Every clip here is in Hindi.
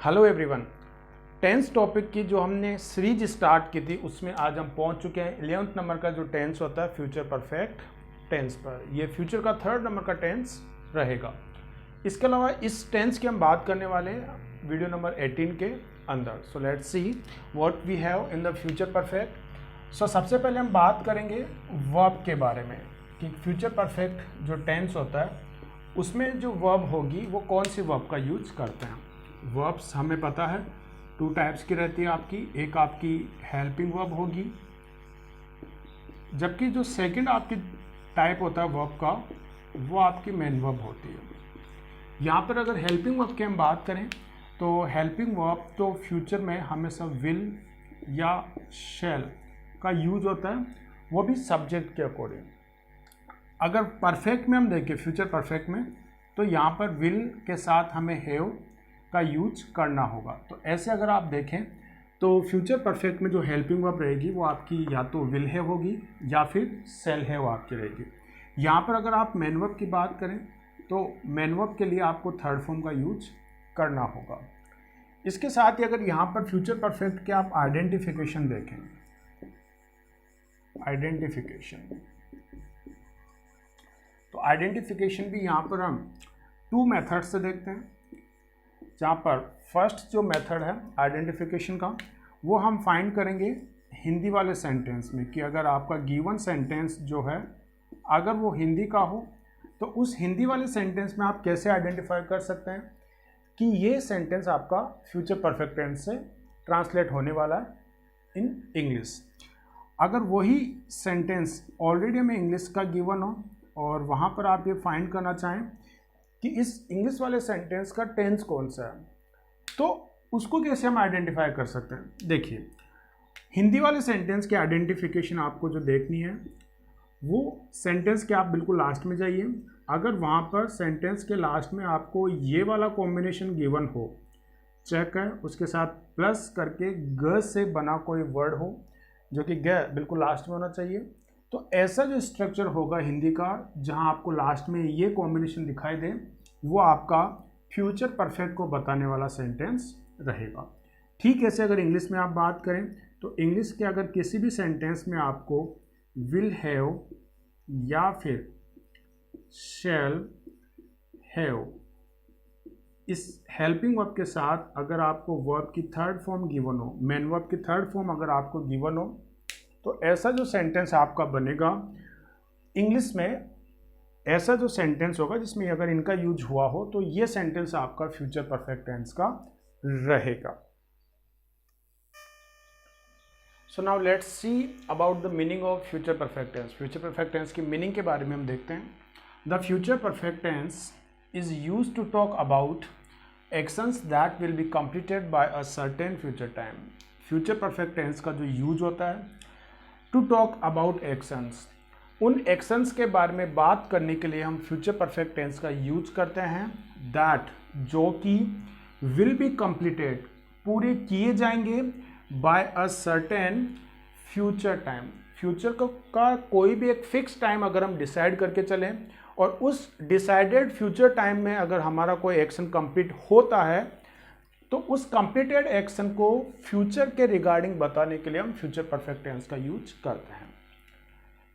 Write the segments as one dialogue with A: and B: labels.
A: Hello everyone. टेंस टॉपिक की जो हमने सीरीज स्टार्ट की थी उसमें आज हम पहुंच चुके हैं 11th नंबर का जो टेंस होता है फ्यूचर परफेक्ट टेंस पर। ये फ्यूचर का 3rd नंबर का टेंस रहेगा। इसके अलावा इस टेंस की हम बात करने वाले हैं वीडियो नंबर 18 के अंदर। So let's see what we have in the future perfect. So सबसे पहले हम बात करेंगे वर्ब के बारे में कि फ्यूचर परफेक्ट जो टेंस होता है उसमें जो वर्ब होगी वो कौन सी वर्ब का यूज करते हैं। वर्ब्स हमें पता है 2 टाइप्स की रहती है आपकी, एक आपकी हेल्पिंग वर्ब होगी, जबकि जो सेकंड आपकी टाइप होता है वर्ब का वो आपकी मेन वर्ब होती है। यहाँ पर अगर हेल्पिंग वर्ब की हम बात करें तो हेल्पिंग वर्ब तो फ्यूचर में हमेशा विल या शैल का यूज होता है, वो भी सब्जेक्ट के अकॉर्डिंग। अगर परफेक्ट में हम देखें फ्यूचर परफेक्ट में तो यहाँ पर विल के साथ हमें हैव का यूज करना होगा। तो ऐसे अगर आप देखें तो फ्यूचर परफेक्ट में जो हेल्पिंग वर्ब रहेगी वो आपकी या तो विल हैव होगी या फिर शैल हैव आपकी रहेगी। यहाँ पर अगर आप मेन वर्ब की बात करें तो मेन वर्ब के लिए आपको थर्ड फॉर्म का यूज करना होगा। इसके साथ ही अगर यहाँ पर फ्यूचर परफेक्ट के आप आइडेंटिफिकेशन देखें, आइडेंटिफिकेशन, तो आइडेंटिफिकेशन भी यहाँ पर हम 2 मेथड से देखते हैं। जहाँ पर फर्स्ट जो मेथड है आइडेंटिफिकेशन का वो हम फाइंड करेंगे हिंदी वाले सेंटेंस में कि अगर आपका गिवन सेंटेंस जो है अगर वो हिंदी का हो तो उस हिंदी वाले सेंटेंस में आप कैसे आइडेंटिफाई कर सकते हैं कि ये सेंटेंस आपका फ्यूचर परफेक्ट टेंस से ट्रांसलेट होने वाला है इन इंग्लिश। अगर वही सेंटेंस ऑलरेडी हमें इंग्लिश का गिवन हो और वहाँ पर आप ये फाइंड करना चाहें कि इस इंग्लिश वाले सेंटेंस का टेंस कौन सा है तो उसको कैसे हम आइडेंटिफाई कर सकते हैं। देखिए हिंदी वाले सेंटेंस की आइडेंटिफिकेशन आपको जो देखनी है वो सेंटेंस के आप बिल्कुल लास्ट में जाइए। अगर वहाँ पर सेंटेंस के लास्ट में आपको ये वाला कॉम्बिनेशन गिवन हो, चेक है उसके साथ प्लस करके ग से बना कोई वर्ड हो जो कि ग बिल्कुल लास्ट में होना चाहिए, तो ऐसा जो स्ट्रक्चर होगा हिंदी का जहां आपको लास्ट में ये कॉम्बिनेशन दिखाई दे वो आपका फ्यूचर परफेक्ट को बताने वाला सेंटेंस रहेगा। ठीक ऐसे अगर इंग्लिश में आप बात करें तो इंग्लिश के अगर किसी भी सेंटेंस में आपको विल हैव या फिर शैल हैव इस हेल्पिंग वर्ब के साथ अगर आपको वर्ब की थर्ड फॉर्म गिवन हो, मेन वर्ब की थर्ड फॉर्म अगर आपको गिवन हो तो ऐसा जो सेंटेंस आपका बनेगा इंग्लिश में, ऐसा जो सेंटेंस होगा जिसमें अगर इनका यूज हुआ हो तो ये सेंटेंस आपका फ्यूचर परफेक्ट टेंस का रहेगा। So now let's see about the meaning of future perfect tense. Future perfect tense की मीनिंग के बारे में हम देखते हैं। The future perfect tense is use to talk about actions that will be completed by a certain future time. Future perfect tense का जो यूज होता है टू टॉक अबाउट एक्शंस, उन एक्शंस के बारे में बात करने के लिए हम फ्यूचर परफेक्ट टेंस का यूज करते हैं। दैट जो कि विल बी कंप्लीटेड पूरे किए जाएंगे by a certain future time. Future का कोई भी एक फिक्स टाइम अगर हम डिसाइड करके चलें और उस डिसाइडेड फ्यूचर टाइम में अगर हमारा कोई एक्शन कंप्लीट होता है तो उस कंप्लीटेड एक्शन को फ्यूचर के रिगार्डिंग बताने के लिए हम फ्यूचर परफेक्ट टेंस का यूज करते हैं।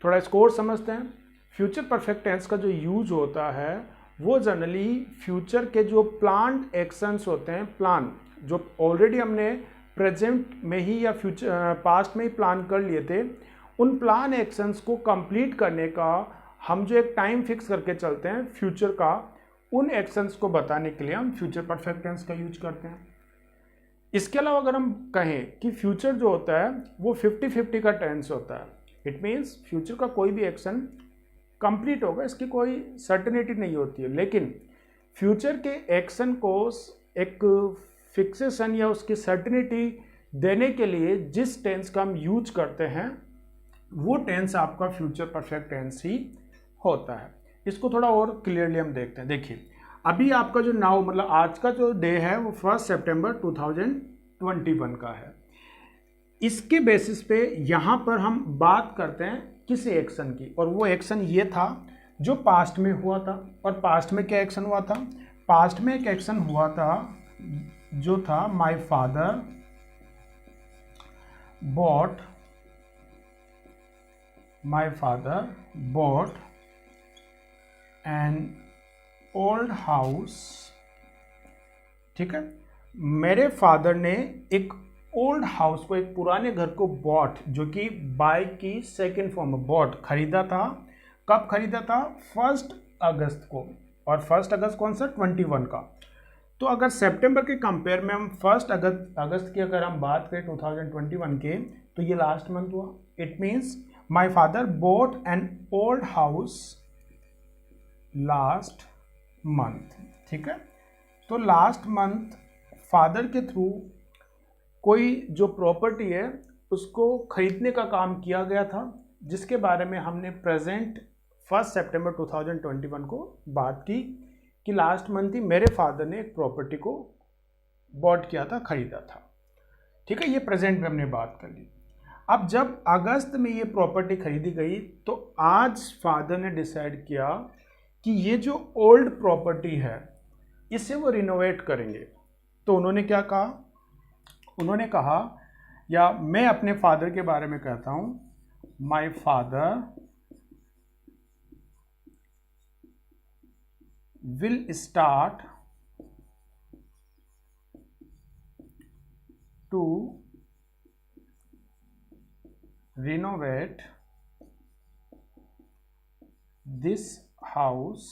A: थोड़ा स्कोर समझते हैं। फ्यूचर परफेक्ट टेंस का जो यूज होता है वो जनरली फ्यूचर के जो प्लान्ड एक्शंस होते हैं, प्लान जो ऑलरेडी हमने प्रेजेंट में ही या फ्यूचर पास्ट में ही प्लान कर लिए थे, उन प्लान एक्शंस को कंप्लीट करने का हम जो एक टाइम फिक्स करके चलते हैं फ्यूचर का, उन एक्शंस को बताने के लिए हम फ्यूचर परफेक्ट टेंस का यूज करते हैं। इसके अलावा अगर हम कहें कि फ्यूचर जो होता है वो 50-50 का टेंस होता है, इट मीन्स फ्यूचर का कोई भी एक्शन कंप्लीट होगा इसकी कोई सर्टेनिटी नहीं होती है, लेकिन फ्यूचर के एक्शन को एक फिक्सेशन या उसकी सर्टेनिटी देने के लिए जिस टेंस का हम यूज करते हैं वो टेंस आपका फ्यूचर परफेक्ट टेंस ही होता है। इसको थोड़ा और क्लियरली हम देखते हैं। देखिए अभी आपका जो नाउ मतलब आज का जो डे है वो 1 सितंबर 2021 का है। इसके बेसिस पे यहाँ पर हम बात करते हैं किसी एक्शन की, और वो एक्शन ये था जो पास्ट में हुआ था। और पास्ट में क्या एक्शन हुआ था? पास्ट में एक एक्शन हुआ था जो था my father bot an old house, ठीक है, मेरे फादर ने एक ओल्ड हाउस को, एक पुराने घर को बॉट, जो कि बाय की सेकेंड फॉर्म बॉट, खरीदा था। कब खरीदा था? 1 अगस्त को। और 1 अगस्त कौन सा? 21 का। तो अगर सितंबर के कंपेयर में हम 1 अगस्त की अगर हम बात करें 2021 के, तो ये लास्ट मंथ हुआ। It means my father boat an old house last month, ठीक है। तो लास्ट मंथ फादर के थ्रू कोई जो प्रॉपर्टी है उसको खरीदने का काम किया गया था, जिसके बारे में हमने प्रेजेंट 1 सितंबर 2021 को बात की कि लास्ट मंथ ही मेरे फादर ने एक प्रॉपर्टी को बॉट किया था, खरीदा था, ठीक है। ये प्रेजेंट में हमने बात कर ली। अब जब अगस्त में ये प्रॉपर्टी खरीदी गई, तो आज फादर ने डिसाइड किया कि ये जो ओल्ड प्रॉपर्टी है इसे वो रिनोवेट करेंगे। तो उन्होंने क्या कहा? उन्होंने कहा, या मैं अपने फादर के बारे में कहता हूं, my father will start to renovate this house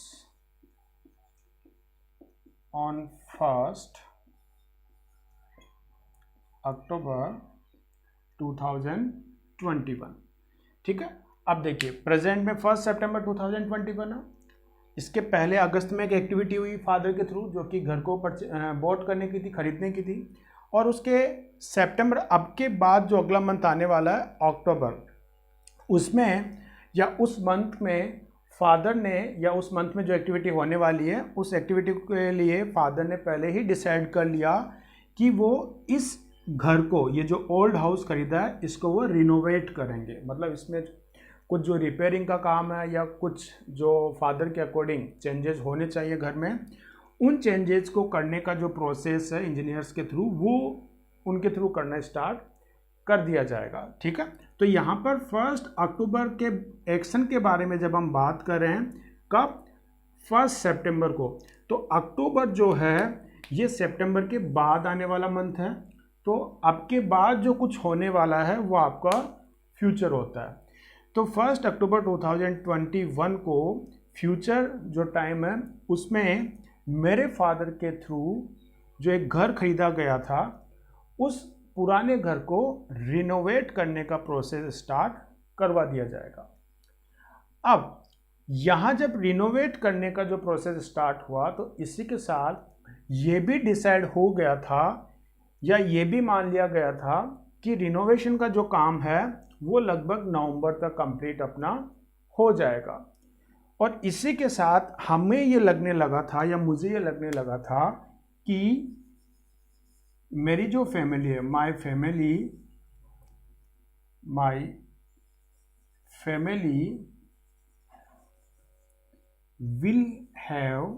A: on 1st October 2021, ठीक है। अब देखिए प्रेजेंट में 1 सितंबर 2021 है। इसके पहले अगस्त में एक एक्टिविटी हुई फादर के थ्रू, जो कि घर को बॉट करने की थी, खरीदने की थी। और उसके सितंबर, अब के बाद जो अगला मंथ आने वाला है अक्टूबर, उसमें या उस मंथ में फादर ने, या उस मंथ में जो एक्टिविटी होने वाली है, उस एक्टिविटी के लिए फादर ने पहले ही डिसाइड कर लिया कि वो इस घर को, ये जो ओल्ड हाउस खरीदा है, इसको वो रिनोवेट करेंगे। मतलब इसमें कुछ जो रिपेयरिंग का काम है या कुछ जो फादर के अकॉर्डिंग चेंजेस होने चाहिए घर में, उन चेंजेस को करने का जो प्रोसेस है इंजीनियर्स के थ्रू, वो उनके थ्रू करना स्टार्ट कर दिया जाएगा, ठीक है। तो यहाँ पर 1 अक्टूबर के एक्शन के बारे में जब हम बात कर रहे हैं, कब? 1 सितंबर को। तो अक्टूबर जो है ये सितंबर के बाद आने वाला मंथ है। तो अब के बाद जो कुछ होने वाला है वो आपका फ्यूचर होता है। तो 1 अक्टूबर 2021 को फ्यूचर जो टाइम है, उसमें मेरे फादर के थ्रू जो एक घर खरीदा गया था, उस पुराने घर को रिनोवेट करने का प्रोसेस स्टार्ट करवा दिया जाएगा। अब यहाँ जब रिनोवेट करने का जो प्रोसेस स्टार्ट हुआ, तो इसी के साथ ये भी डिसाइड हो गया था, या ये भी मान लिया गया था कि रिनोवेशन का जो काम है वो लगभग नवंबर तक कंप्लीट अपना हो जाएगा। और इसी के साथ हमें ये लगने लगा था, या मुझे ये लगने लगा था कि मेरी जो फैमिली है, my family will have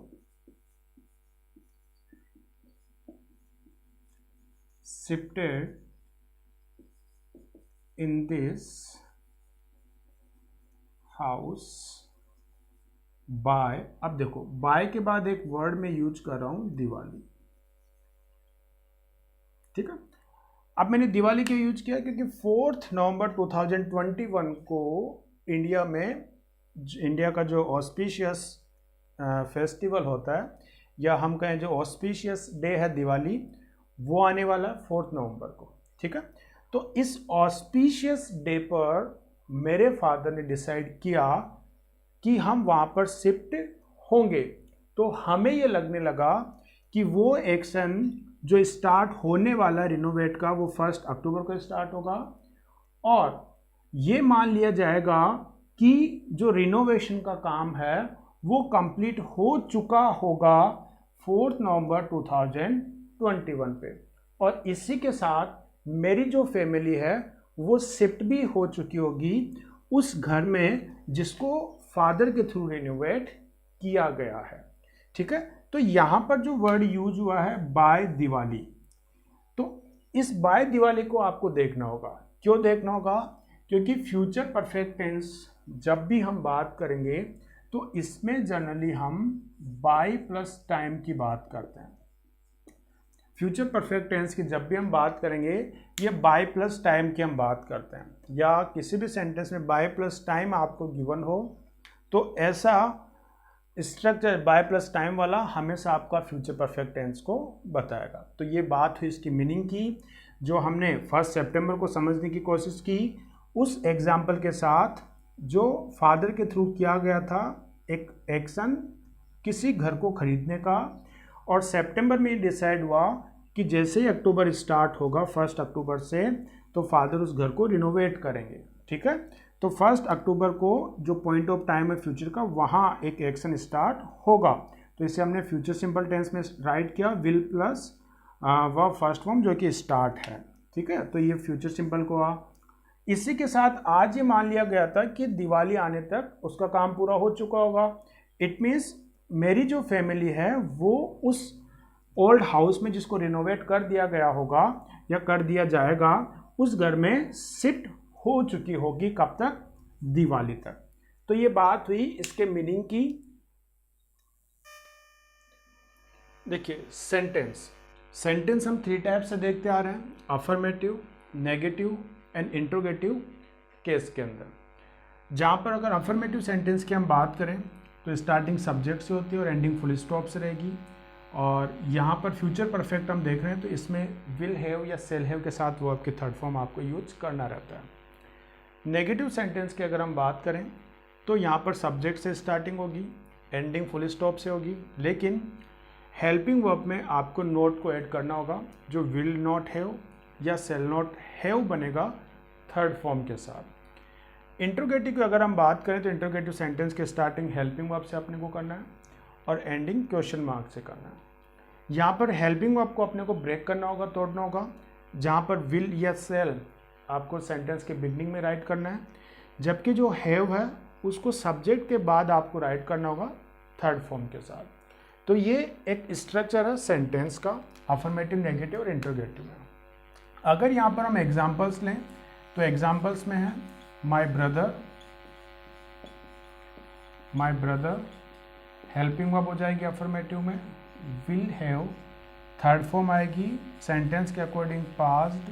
A: shifted in this house by, अब देखो बाय के बाद एक वर्ड में यूज कर रहा हूं, दिवाली, ठीक है। अब मैंने दिवाली क्यों यूज किया? क्योंकि 4 नवंबर 2021 को इंडिया का जो ऑस्पिशियस फेस्टिवल होता है, या हम कहें जो ऑस्पिशियस डे है दिवाली, वो आने वाला 4 नवंबर को, ठीक है। तो इस ऑस्पिशियस डे पर मेरे फादर ने डिसाइड किया कि हम वहाँ पर शिफ्ट होंगे। तो हमें ये लगने लगा कि वो एक्शन जो स्टार्ट होने वाला रिनोवेट का, वो 1 अक्टूबर को स्टार्ट होगा, और ये मान लिया जाएगा कि जो रिनोवेशन का काम है वो कंप्लीट हो चुका होगा 4 नवंबर 2021 पे। और इसी के साथ मेरी जो फैमिली है वो शिफ्ट भी हो चुकी होगी उस घर में जिसको फादर के थ्रू रिनोवेट किया गया है, ठीक है। तो तो यहाँ पर जो वर्ड यूज हुआ है बाय दिवाली, तो इस बाय दिवाली को आपको देखना होगा। क्यों देखना होगा? क्योंकि फ्यूचर परफेक्ट टेंस जब भी हम बात करेंगे तो इसमें जनरली हम बाय प्लस टाइम की बात करते हैं। फ्यूचर परफेक्ट टेंस की जब भी हम बात करेंगे ये बाय प्लस टाइम की हम बात करते हैं, या किसी भी सेंटेंस में बाय प्लस टाइम आपको गिवन हो तो ऐसा स्ट्रक्चर बाय प्लस टाइम वाला हमेशा आपका फ्यूचर परफेक्ट टेंस को बताएगा। तो ये बात हुई इसकी मीनिंग की, जो हमने 1 सितंबर को समझने की कोशिश की उस एग्जाम्पल के साथ जो फादर के थ्रू किया गया था, एक एक्शन किसी घर को खरीदने का, और सितंबर में डिसाइड हुआ कि जैसे ही अक्टूबर स्टार्ट होगा 1 अक्टूबर से, तो फादर उस घर को रिनोवेट करेंगे। ठीक है, तो 1 अक्टूबर को जो पॉइंट ऑफ टाइम है फ्यूचर का, वहाँ एक एक्शन स्टार्ट होगा। तो इसे हमने फ्यूचर सिंपल टेंस में राइट किया, will plus verb first form जो कि स्टार्ट है। ठीक है, तो ये फ्यूचर सिंपल को आ। इसी के साथ आज ये मान लिया गया था कि दिवाली आने तक उसका काम पूरा हो चुका होगा। इट मीन्स मेरी जो फैमिली है वो उस ओल्ड हाउस में जिसको रिनोवेट कर दिया गया होगा या कर दिया जाएगा, उस घर में शिफ्ट हो चुकी होगी। कब तक? दिवाली तक। तो ये बात हुई इसके मीनिंग की। देखिए सेंटेंस हम 3 टाइप से देखते आ रहे हैं, affirmative, negative and interrogative case के अंदर। जहाँ पर अगर अफर्मेटिव सेंटेंस की हम बात करें तो स्टार्टिंग सब्जेक्ट से होती है और एंडिंग फुल स्टॉप से रहेगी। और यहाँ पर फ्यूचर परफेक्ट हम देख रहे हैं तो इसमें विल हैव या सेल हैव के साथ वर्ब की थर्ड फॉर्म आपको यूज करना रहता है। नेगेटिव सेंटेंस की अगर हम बात करें तो यहाँ पर सब्जेक्ट से स्टार्टिंग होगी, एंडिंग फुल स्टॉप से होगी, लेकिन हेल्पिंग वर्ब में आपको नोट को ऐड करना होगा, जो विल नॉट हैव या सेल नॉट हैव बनेगा थर्ड फॉर्म के साथ। इंट्रोगेटिव की अगर हम बात करें तो इंट्रोगेटिव सेंटेंस के स्टार्टिंग हेल्पिंग वर्ब से अपने को करना है और एंडिंग क्वेश्चन मार्क से करना है। यहाँ पर हेल्पिंग वर्ब को अपने को ब्रेक करना होगा, तोड़ना होगा, जहाँ पर विल या सेल आपको सेंटेंस के बिगनिंग में राइट करना है, जबकि जो हैव है उसको सब्जेक्ट के बाद आपको राइट करना होगा थर्ड फॉर्म के साथ। तो ये एक स्ट्रक्चर है सेंटेंस का, अफर्मेटिव, नेगेटिव और इंट्रोगेटिव में। अगर यहाँ पर हम एग्जाम्पल्स लें तो एग्जाम्पल्स में है माई ब्रदर हेल्पिंग वर्ब हो जाएगी अफर्मेटिव में, विल हैव थर्ड फॉर्म आएगी सेंटेंस के according passed,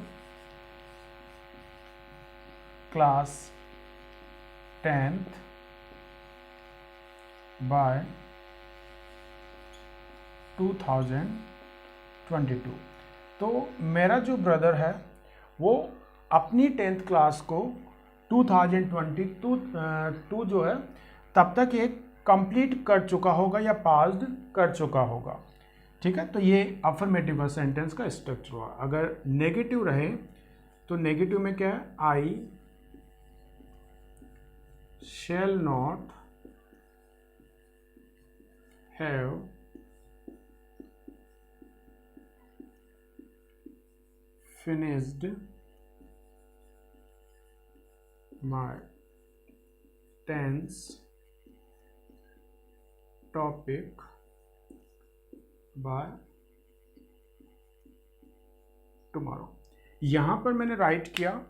A: class 10th by 2022। तो मेरा जो ब्रदर है वो अपनी 10th क्लास को 2022 जो है तब तक एक कंप्लीट कर चुका होगा या पास्ड कर चुका होगा। ठीक है, तो ये अफर्मेटिव सेंटेंस का स्ट्रक्चर हुआ। अगर नेगेटिव रहे तो नेगेटिव में क्या है, आई shall not have finished my tense topic by tomorrow। यहां पर मैंने राइट किया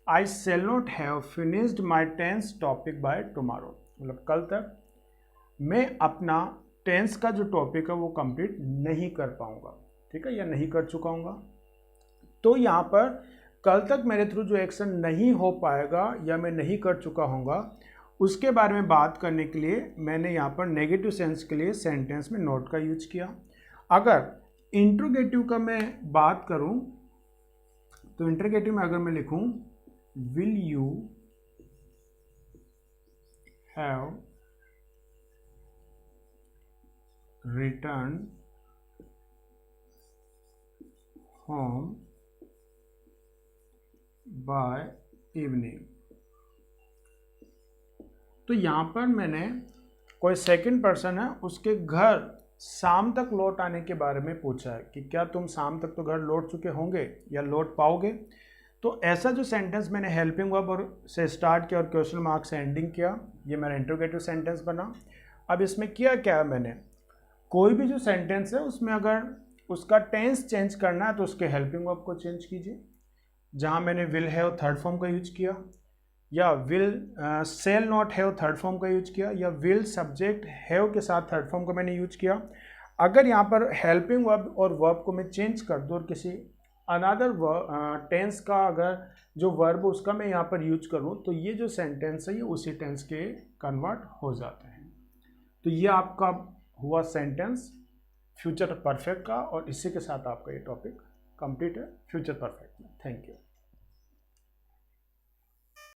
A: I shall not have finished my tense topic by tomorrow, मतलब कल तक मैं अपना टेंस का जो टॉपिक है वो कंप्लीट नहीं कर पाऊंगा। ठीक है, या नहीं कर चुका हूँगा। तो यहाँ पर कल तक मेरे थ्रू जो एक्शन नहीं हो पाएगा या मैं नहीं कर चुका हूँगा उसके बारे में बात करने के लिए मैंने यहाँ पर नेगेटिव सेंस के लिए सेंटेंस में नॉट का यूज किया। अगर इंट्रोगेटिव का मैं बात करूँ तो इंट्रोगेटिव में अगर मैं लिखूँ will you have returned home by evening। तो यहाँ पर मैंने कोई सेकंड पर्सन है उसके घर शाम तक लौट आने के बारे में पूछा है कि क्या तुम शाम तक तो घर लौट चुके होंगे या लौट पाओगे। तो ऐसा जो सेंटेंस मैंने हेल्पिंग वर्ब और से स्टार्ट किया और क्वेश्चन मार्क से एंडिंग किया, ये मेरा इंट्रोगेटिव सेंटेंस बना। अब इसमें किया क्या है मैंने, कोई भी जो सेंटेंस है उसमें अगर उसका टेंस चेंज करना है तो उसके हेल्पिंग वर्ब को चेंज कीजिए। जहाँ मैंने विल हैव थर्ड फॉर्म का यूज किया, या will shall not have third form का यूज किया, या विल सब्जेक्ट हैव के साथ थर्ड फॉर्म का मैंने यूज किया, अगर यहाँ पर हेल्पिंग वर्ब और वर्ब को मैं चेंज कर दूँ और किसी अनदर टेंस का अगर जो वर्ब उसका मैं यहाँ पर यूज करूँ तो ये जो सेंटेंस है ये उसी टेंस के कन्वर्ट हो जाते हैं। तो ये आपका हुआ सेंटेंस फ्यूचर परफेक्ट का, और इसी के साथ आपका ये टॉपिक कंप्लीट है फ्यूचर परफेक्ट में। Thank you.